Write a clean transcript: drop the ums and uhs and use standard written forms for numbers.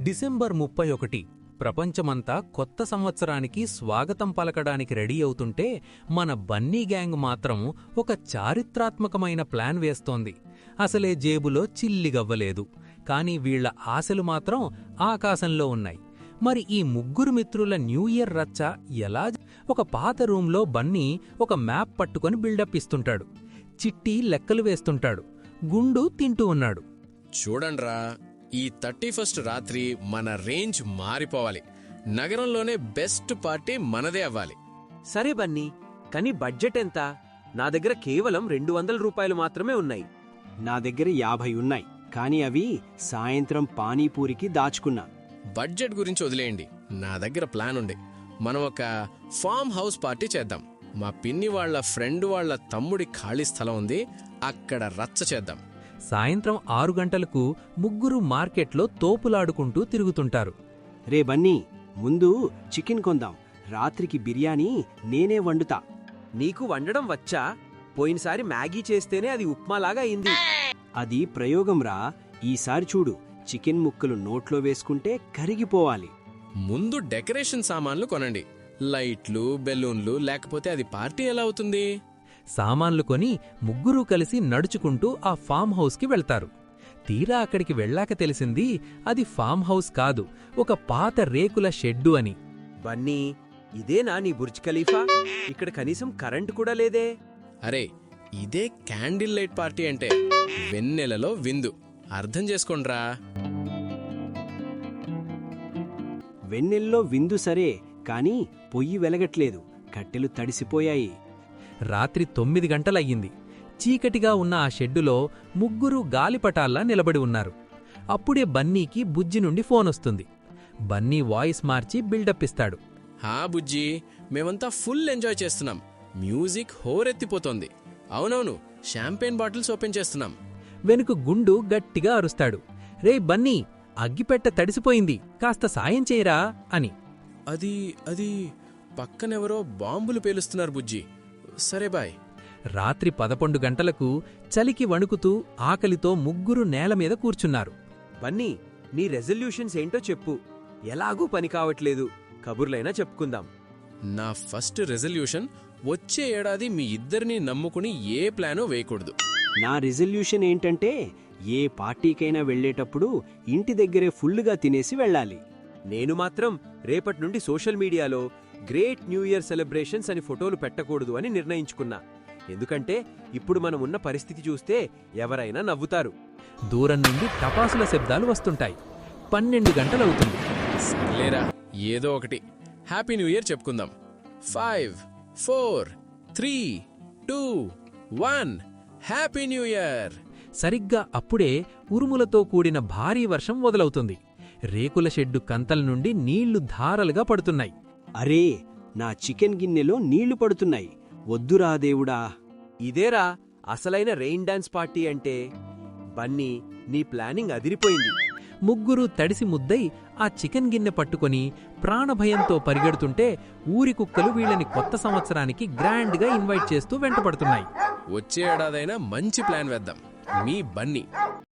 December 31 ప్రపంచమంతా కొత్త సంవత్సరానికి స్వాగతం పలకడానికి రెడీ అవుతుంటే మన బన్నీ గ్యాంగ్ మాత్రం ఒక చారిత్రాత్మకమైన ప్లాన్ వేస్తోంది. అసలే జేబులో చిల్లిగవ్వలేదు, కానీ వీళ్ల ఆశలు మాత్రం ఆకాశంలో ఉన్నాయి. మరి ఈ ముగ్గురు మిత్రుల న్యూ ఇయర్ రచ్చ ఎలా? ఒక పాత రూంలో బన్నీ ఒక మ్యాప్ పట్టుకొని బిల్డప్ ఇస్తుంటాడు. చిట్టి లెక్కలు వేస్తుంటాడు. గుండు తింటూ ఉన్నాడు. చూడండ్రా, ఈ 31st రాత్రి మన రేంజ్ మారిపోవాలి. నగరంలోనే బెస్ట్ పార్టీ మనదే అవ్వాలి. సరే బన్నీ, కానీ బడ్జెట్ ఎంత? నా దగ్గర కేవలం 200 రూపాయలు మాత్రమే ఉన్నాయి. నా దగ్గర 50 ఉన్నాయి, కానీ అవి సాయంత్రం పానీపూరికి దాచుకున్నా. బడ్జెట్ గురించి వదిలేయండి, నా దగ్గర ప్లాన్ ఉంది. మనం ఒక ఫామ్ హౌస్ పార్టీ చేద్దాం. మా పిన్ని వాళ్ల ఫ్రెండ్ వాళ్ల తమ్ముడి ఖాళీ స్థలం ఉంది, అక్కడ రచ్చ చేద్దాం. సాయంత్రం 6 గంటలకు ముగ్గురు మార్కెట్లో తోపులాడుకుంటూ తిరుగుతుంటారు. రే బన్నీ, ముందు చికెన్ కొందాం. రాత్రికి బిర్యానీ నేనే వండుతా. నీకు వండడం వచ్చా? పోయినసారి మ్యాగీ చేస్తేనే అది ఉప్మాలాగా అయింది. అది ప్రయోగంరా. ఈసారి చూడు, చికెన్ ముక్కలు నోట్లో వేసుకుంటే కరిగిపోవాలి. ముందు డెకరేషన్ సామాన్లు కొనండి. లైట్లు, బెలూన్లు, లేకపోతే అది పార్టీ ఎలా అవుతుంది? సామాన్లు కొని ముగ్గురూ కలిసి నడుచుకుంటూ ఆ ఫామ్ హౌస్కి వెళ్తారు. తీరా అక్కడికి వెళ్ళాక తెలిసింది అది ఫామ్ హౌస్ కాదు, ఒక పాత రేకుల షెడ్డు అని. బన్నీ, ఇదేనా నీ బుర్జ్ ఖలీఫా? ఇక్కడ కనీసం కరెంటు కూడా లేదే. అరే, ఇదే క్యాండిల్ లైట్ పార్టీ అంటే. వెన్నెలలో విందు, అర్థం చేసుకోండ్రా. వెన్నెల్లో విందు సరే, కాని పొయ్యి వెలగట్లేదు. కట్టెలు తడిసిపోయాయి. రాత్రి 9 గంటలయ్యింది. చీకటిగా ఉన్న ఆ షెడ్డులో ముగ్గురు గాలిపటాల్లా నిలబడి ఉన్నారు. అప్పుడే బన్నీకి బుజ్జి నుండి ఫోనొస్తుంది. బన్నీ వాయిస్ మార్చి బిల్డప్ ఇస్తాడు. హా బుజ్జి, మేమంతా ఫుల్ ఎంజాయ్ చేస్తున్నాం. మ్యూజిక్ హోరెత్తిపోతోంది. అవునవును, షాంపెయిన్ బాటిల్స్ ఓపెన్ చేస్తున్నాం. వెనుక గుండు గట్టిగా అరుస్తాడు. రే బన్నీ, అగ్గిపెట్ట తడిసిపోయింది, కాస్త సాయం చేయరా అని. అది పక్కనెవరో బాంబులు పేలుస్తున్నారు బుజ్జి. సరే బాయ్. రాత్రి 11 గంటలకు చలికి వణుకుతూ ఆకలితో ముగ్గురు నేలమీద కూర్చున్నారు. బన్నీ, నీ రెజల్యూషన్స్ ఏంటో చెప్పు. ఎలాగూ పని కావట్లేదు, కబుర్లైనా చెప్పుకుందాం. నా ఫస్ట్ రెజల్యూషన్, వచ్చే ఏడాది మీ ఇద్దరినీ నమ్ముకుని ఏ ప్లానో వేయకూడదు. నా రిజల్యూషన్ ఏంటంటే, ఏ పార్టీకైనా వెళ్లేటప్పుడు ఇంటి దగ్గరే ఫుల్లుగా తినేసి వెళ్ళాలి. నేను మాత్రం రేపటి నుండి సోషల్ మీడియాలో గ్రేట్ న్యూ ఇయర్ సెలబ్రేషన్స్ అని ఫోటోలు పెట్టకూడదు అని నిర్ణయించుకున్నా. ఎందుకంటే ఇప్పుడు మనం ఉన్న పరిస్థితి చూస్తే ఎవరైనా నవ్వుతారు. దూరం నుండి టపాసుల శబ్దాలు వస్తుంటాయి. 12 గంటలవుతుంది. సర్లేరా, ఏదో ఒకటి. హ్యాపీ న్యూ ఇయర్ చెప్పుకుందాం. 5, 4, 3, 2, 1 హ్యాపీ న్యూ ఇయర్. సరిగ్గా అప్పుడే ఉరుములతో కూడిన భారీ వర్షం మొదలవుతుంది. రేకుల షెడ్డు కంతల నుండి నీళ్లు ధారలుగా పడుతున్నాయి. అరే, నా చికెన్ గిన్నెలో నీళ్లు పడుతున్నాయి. వద్దురా దేవుడా. ఇదేరా అసలైన రెయిన్ డాన్స్ పార్టీ అంటే. బన్నీ, నీ ప్లానింగ్ అదిరిపోయింది. ముగ్గురూ తడిసి ముద్దై ఆ చికెన్ గిన్నె పట్టుకొని ప్రాణభయంతో పరిగెడుతుంటే ఊరి కుక్కలు వీళ్ళని కొత్త సంవత్సరానికి గ్రాండ్గా ఇన్వైట్ చేస్తూ వెంటపడుతున్నాయి. వచ్చే ఏడాదైనా మంచి ప్లాన్ వేద్దాం. మీ బన్నీ.